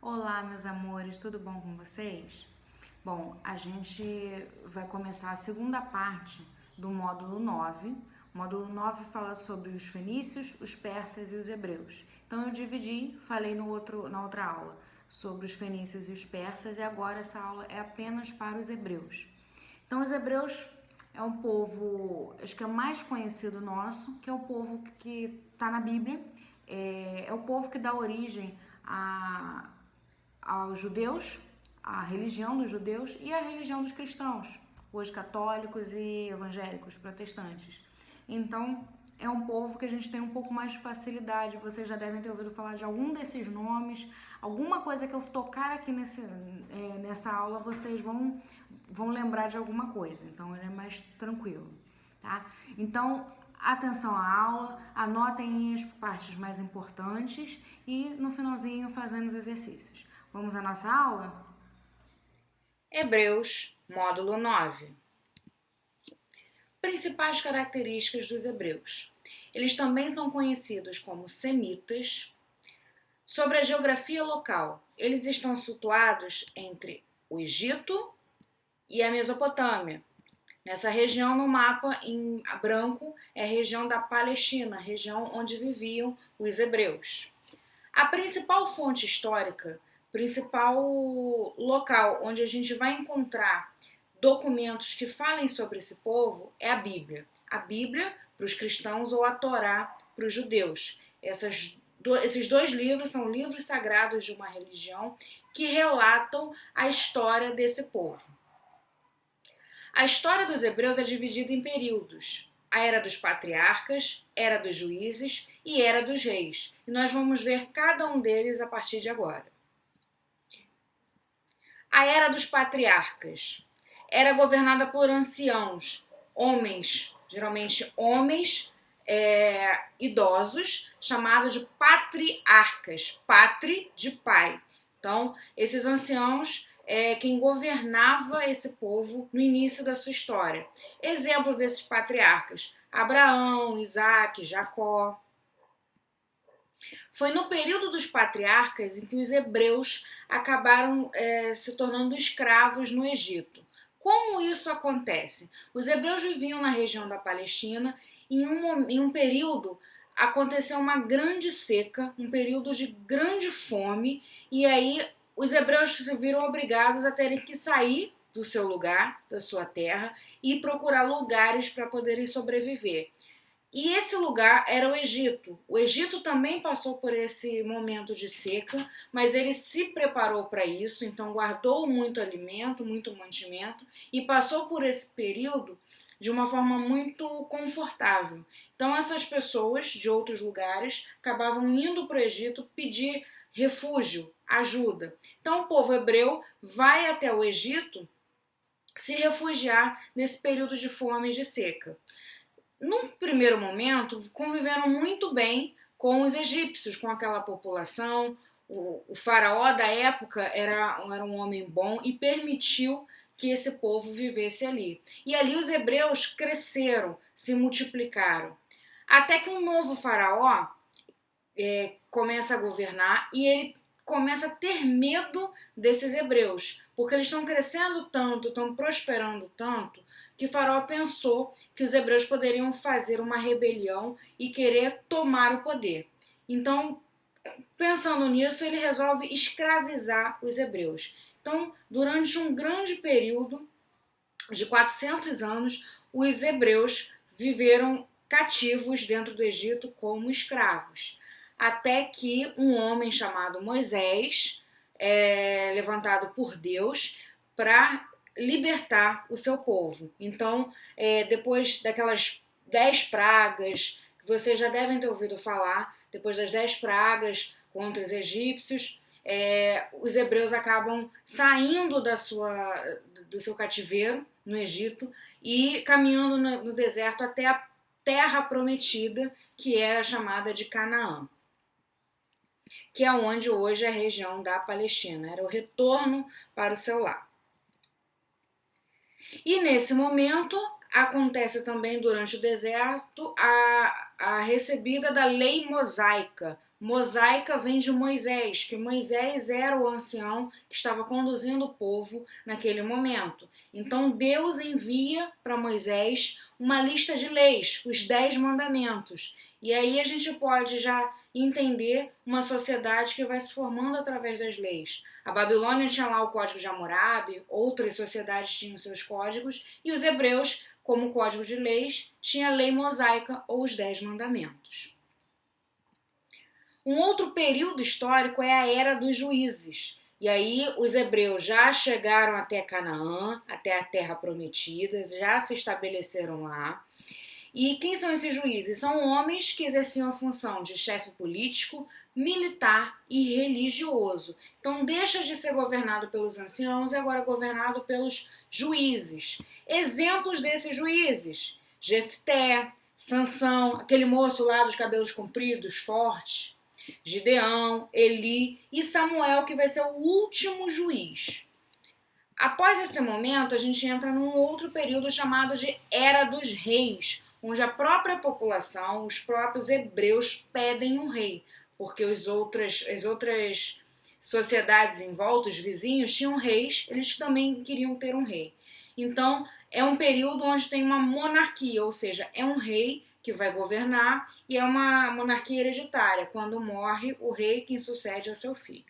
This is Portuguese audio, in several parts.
Olá, meus amores, tudo bom com vocês? Bom, a gente vai começar a segunda parte do módulo 9. O módulo 9 fala sobre os fenícios, os persas e os hebreus. Então eu dividi, falei na outra aula sobre os fenícios e os persas e agora essa aula é apenas para os hebreus. Então os hebreus é um povo, acho que é o mais conhecido nosso, que é o povo que está na Bíblia, é o povo que dá origem aos judeus, a religião dos judeus e a religião dos cristãos, hoje católicos e evangélicos, protestantes. Então, é um povo que a gente tem um pouco mais de facilidade. Vocês já devem ter ouvido falar de algum desses nomes. Alguma coisa que eu tocar aqui nessa aula, vocês vão lembrar de alguma coisa. Então, ele é mais tranquilo, tá? Então, atenção à aula, anotem as partes mais importantes e no finalzinho fazendo os exercícios. Vamos à nossa aula? Hebreus, módulo 9. Principais características dos hebreus. Eles também são conhecidos como semitas. Sobre a geografia local, eles estão situados entre o Egito e a Mesopotâmia. Nessa região no mapa em branco é a região da Palestina, região onde viviam os hebreus. A principal fonte histórica, principal local onde a gente vai encontrar documentos que falem sobre esse povo é a Bíblia. A Bíblia para os cristãos ou a Torá para os judeus. Esses dois livros são livros sagrados de uma religião que relatam a história desse povo. A história dos hebreus é dividida em períodos. A era dos patriarcas, era dos juízes e era dos reis. E nós vamos ver cada um deles a partir de agora. A era dos patriarcas era governada por anciãos, homens, geralmente homens idosos, chamados de patriarcas, patri de pai. Então, esses anciãos quem governava esse povo no início da sua história. Exemplo desses patriarcas: Abraão, Isaac, Jacó. Foi no período dos patriarcas em que os hebreus acabaram se tornando escravos no Egito. Como isso acontece? Os hebreus viviam na região da Palestina e em um período aconteceu uma grande seca, um período de grande fome, e aí os hebreus se viram obrigados a terem que sair do seu lugar, da sua terra, e procurar lugares para poderem sobreviver. E esse lugar era o Egito. O Egito também passou por esse momento de seca, mas ele se preparou para isso, então guardou muito alimento, muito mantimento, e passou por esse período de uma forma muito confortável. Então essas pessoas de outros lugares acabavam indo para o Egito pedir refúgio, ajuda. Então o povo hebreu vai até o Egito se refugiar nesse período de fome e de seca. Num primeiro momento, conviveram muito bem com os egípcios, com aquela população. O faraó da época era um homem bom e permitiu que esse povo vivesse ali. E ali os hebreus cresceram, se multiplicaram. Até que um novo faraó começa a governar e ele começa a ter medo desses hebreus, porque eles estão crescendo tanto, estão prosperando tanto, que Faraó pensou que os hebreus poderiam fazer uma rebelião e querer tomar o poder. Então, pensando nisso, ele resolve escravizar os hebreus. Então, durante um grande período de 400 anos, os hebreus viveram cativos dentro do Egito como escravos. Até que um homem chamado Moisés levantado por Deus para libertar o seu povo. Então, depois daquelas 10 pragas, que vocês já devem ter ouvido falar, depois das 10 pragas contra os egípcios, os hebreus acabam saindo do seu cativeiro no Egito e caminhando no deserto até a terra prometida, que era chamada de Canaã, que é onde hoje é a região da Palestina. Era o retorno para o seu lar. E nesse momento acontece também durante o deserto a recebida da lei mosaica. Mosaica vem de Moisés, que Moisés era o ancião que estava conduzindo o povo naquele momento. Então Deus envia para Moisés uma lista de leis, os 10 mandamentos. E aí a gente pode já entender uma sociedade que vai se formando através das leis. A Babilônia tinha lá o Código de Hammurabi, outras sociedades tinham seus códigos, e os hebreus, como código de leis, tinha a lei mosaica ou os 10 mandamentos. Um outro período histórico é a Era dos Juízes. E aí os hebreus já chegaram até Canaã, até a Terra Prometida, já se estabeleceram lá. E quem são esses juízes? São homens que exerciam a função de chefe político, militar e religioso. Então deixa de ser governado pelos anciãos e agora é governado pelos juízes. Exemplos desses juízes: Jefté, Sansão, aquele moço lá dos cabelos compridos, forte, Gideão, Eli e Samuel, que vai ser o último juiz. Após esse momento, a gente entra num outro período chamado de Era dos Reis, onde a própria população, os próprios hebreus pedem um rei, porque as outras sociedades em volta, os vizinhos, tinham reis, eles também queriam ter um rei. Então, é um período onde tem uma monarquia, ou seja, é um rei que vai governar e é uma monarquia hereditária. Quando morre o rei, quem sucede é seu filho.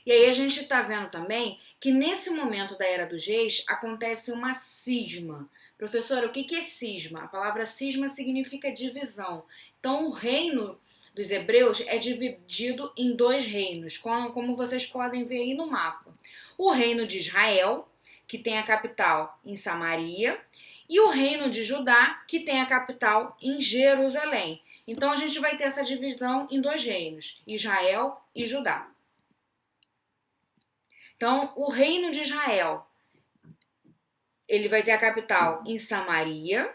E aí a gente está vendo também que nesse momento da Era dos Reis acontece uma cisma. Professora, o que é cisma? A palavra cisma significa divisão. Então o reino dos hebreus é dividido em 2 reinos, como vocês podem ver aí no mapa. O reino de Israel, que tem a capital em Samaria, e o reino de Judá, que tem a capital em Jerusalém. Então a gente vai ter essa divisão em 2 reinos, Israel e Judá. Então, o reino de Israel, ele vai ter a capital em Samaria,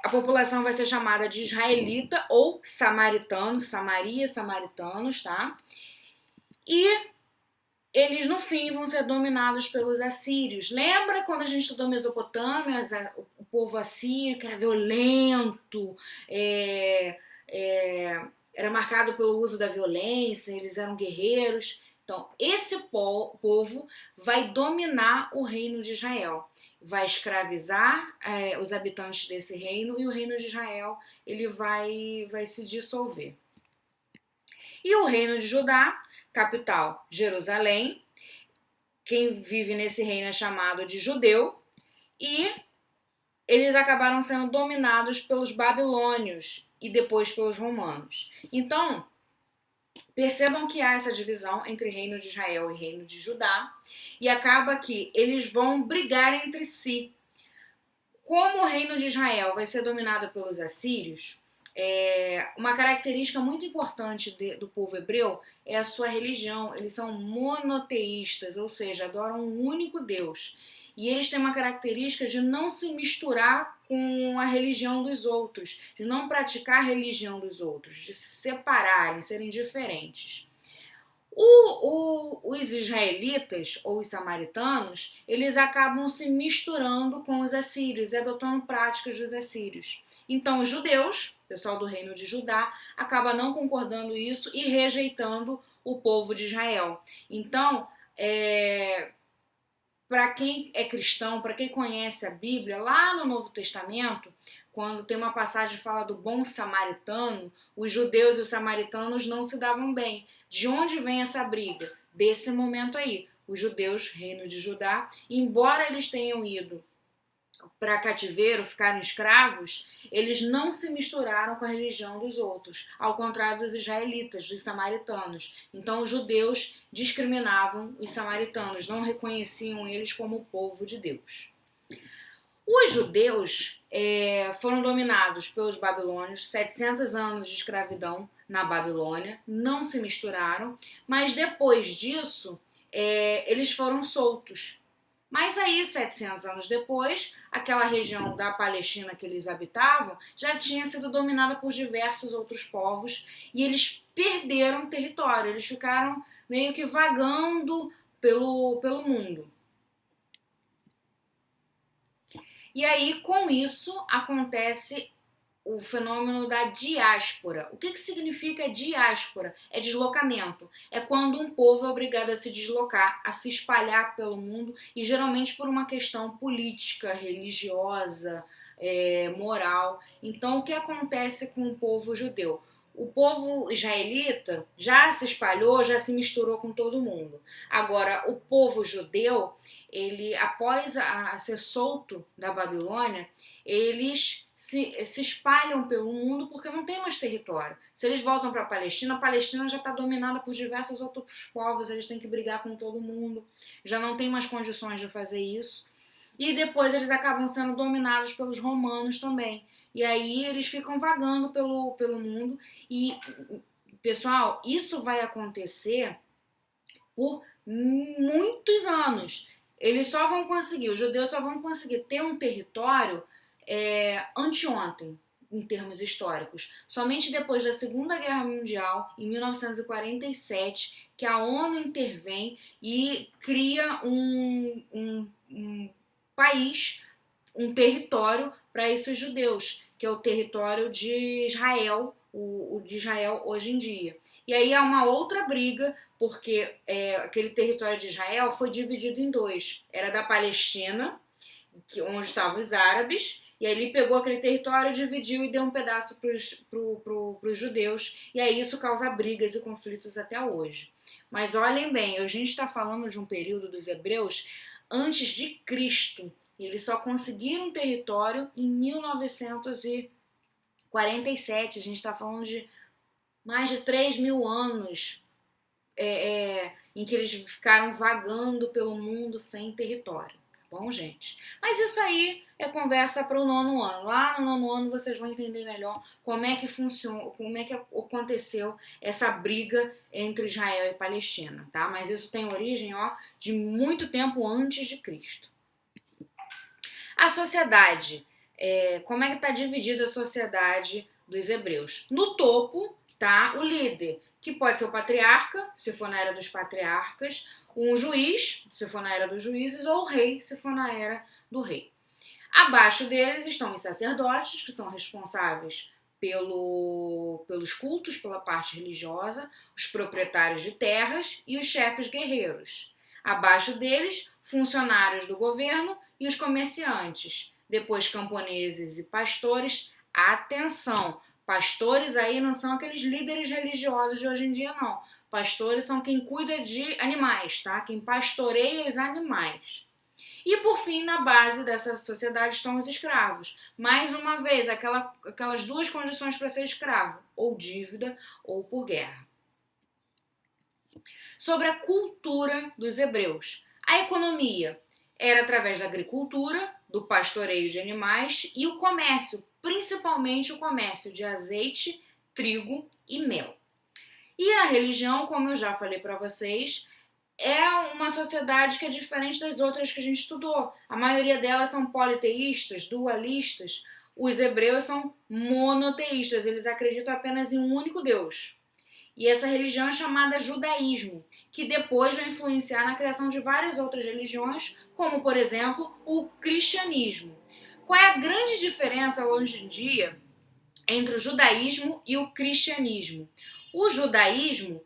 a população vai ser chamada de israelita ou samaritanos, Samaria, samaritanos, tá? E eles, no fim, vão ser dominados pelos assírios. Lembra quando a gente estudou Mesopotâmia, o povo assírio, que era violento, era marcado pelo uso da violência, eles eram guerreiros. Então, esse povo vai dominar o reino de Israel, vai escravizar os habitantes desse reino e o reino de Israel ele vai se dissolver. E o reino de Judá, capital Jerusalém, quem vive nesse reino é chamado de judeu, e eles acabaram sendo dominados pelos babilônios e depois pelos romanos. Então, percebam que há essa divisão entre reino de Israel e reino de Judá, e acaba que eles vão brigar entre si. Como o reino de Israel vai ser dominado pelos assírios, uma característica muito importante do povo hebreu é a sua religião. Eles são monoteístas, ou seja, adoram um único Deus. E eles têm uma característica de não se misturar com a religião dos outros, de não praticar a religião dos outros, de se separarem, serem diferentes. Os israelitas ou os samaritanos, eles acabam se misturando com os assírios e adotando práticas dos assírios. Então, os judeus, pessoal do reino de Judá, acaba não concordando isso e rejeitando o povo de Israel. Então, para quem é cristão, para quem conhece a Bíblia, lá no Novo Testamento, quando tem uma passagem que fala do bom samaritano, os judeus e os samaritanos não se davam bem. De onde vem essa briga? Desse momento aí. Os judeus, reino de Judá, embora eles tenham ido para cativeiro, ficaram escravos, eles não se misturaram com a religião dos outros, ao contrário dos israelitas, dos samaritanos. Então os judeus discriminavam os samaritanos, não reconheciam eles como o povo de Deus. Os judeus foram dominados pelos babilônios, 700 anos de escravidão na Babilônia, não se misturaram, mas depois disso eles foram soltos. Mas aí, 700 anos depois, aquela região da Palestina que eles habitavam já tinha sido dominada por diversos outros povos e eles perderam território, eles ficaram meio que vagando pelo mundo. E aí, com isso, acontece o fenômeno da diáspora. O que significa diáspora? É deslocamento. É quando um povo é obrigado a se deslocar, a se espalhar pelo mundo, e geralmente por uma questão política, religiosa, moral. Então, o que acontece com o povo judeu? O povo israelita já se espalhou, já se misturou com todo mundo. Agora, o povo judeu, ele, após ser solto da Babilônia, eles se espalham pelo mundo porque não tem mais território. Se eles voltam para a Palestina já está dominada por diversos outros povos, eles têm que brigar com todo mundo, já não tem mais condições de fazer isso. E depois eles acabam sendo dominados pelos romanos também. E aí eles ficam vagando pelo mundo. E, pessoal, isso vai acontecer por muitos anos. Eles só vão conseguir, os judeus só vão conseguir ter um território anteontem, em termos históricos. Somente depois da Segunda Guerra Mundial, em 1947, que a ONU intervém e cria um país, um território para esses judeus, que é o território de Israel, o de Israel hoje em dia. E aí há uma outra briga, porque aquele território de Israel foi dividido em dois. Era da Palestina, onde estavam os árabes, e aí ele pegou aquele território, dividiu e deu um pedaço para os judeus, e aí isso causa brigas e conflitos até hoje. Mas olhem bem, a gente está falando de um período dos hebreus antes de Cristo. Eles só conseguiram território em 1947. A gente está falando de mais de 3.000 anos em que eles ficaram vagando pelo mundo sem território. Tá bom, gente? Mas isso aí é conversa para o 9º ano. Lá no 9º ano vocês vão entender melhor como é que funciona, como é que aconteceu essa briga entre Israel e Palestina, tá? Mas isso tem origem, de muito tempo antes de Cristo. A sociedade, como é que está dividida a sociedade dos hebreus? No topo tá o líder, que pode ser o patriarca, se for na era dos patriarcas, um juiz, se for na era dos juízes, ou o rei, se for na era do rei. Abaixo deles estão os sacerdotes, que são responsáveis pelos cultos, pela parte religiosa, os proprietários de terras e os chefes guerreiros. Abaixo deles, funcionários do governo e os comerciantes. Depois, camponeses e pastores. Atenção! Pastores aí não são aqueles líderes religiosos de hoje em dia, não. Pastores são quem cuida de animais, tá? Quem pastoreia os animais. E, por fim, na base dessa sociedade estão os escravos. Mais uma vez, aquelas duas condições para ser escravo: ou dívida ou por guerra. Sobre a cultura dos hebreus. A economia era através da agricultura, do pastoreio de animais e o comércio, principalmente o comércio de azeite, trigo e mel. E a religião, como eu já falei para vocês, é uma sociedade que é diferente das outras que a gente estudou. A maioria delas são politeístas, dualistas. Os hebreus são monoteístas, eles acreditam apenas em um único Deus. E essa religião é chamada judaísmo, que depois vai influenciar na criação de várias outras religiões, como, por exemplo, o cristianismo. Qual é a grande diferença hoje em dia entre o judaísmo e o cristianismo? O judaísmo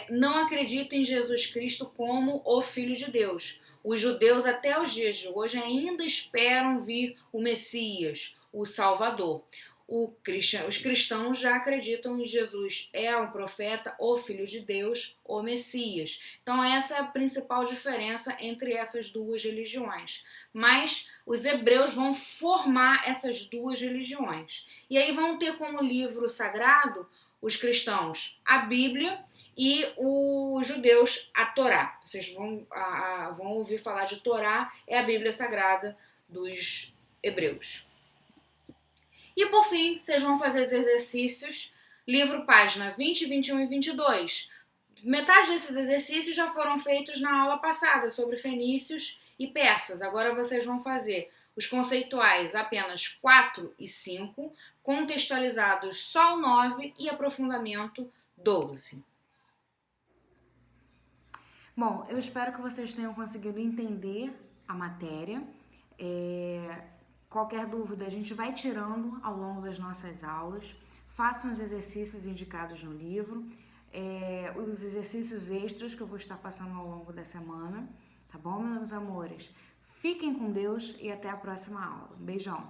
não acredita em Jesus Cristo como o Filho de Deus. Os judeus, até os dias de hoje, ainda esperam vir o Messias, o Salvador. Os cristãos já acreditam em Jesus é o profeta, o Filho de Deus, o Messias. Então essa é a principal diferença entre essas duas religiões. Mas os hebreus vão formar essas duas religiões. E aí vão ter como livro sagrado, os cristãos, a Bíblia, e os judeus, a Torá. Vocês vão ouvir falar de Torá, é a Bíblia Sagrada dos hebreus. E por fim, vocês vão fazer os exercícios, livro página 20, 21 e 22. Metade desses exercícios já foram feitos na aula passada, sobre fenícios e persas. Agora vocês vão fazer os conceituais apenas 4 e 5, contextualizados só o 9 e aprofundamento 12. Bom, eu espero que vocês tenham conseguido entender a matéria. Qualquer dúvida a gente vai tirando ao longo das nossas aulas. Façam os exercícios indicados no livro, os exercícios extras que eu vou estar passando ao longo da semana, tá bom, meus amores? Fiquem com Deus e até a próxima aula. Beijão!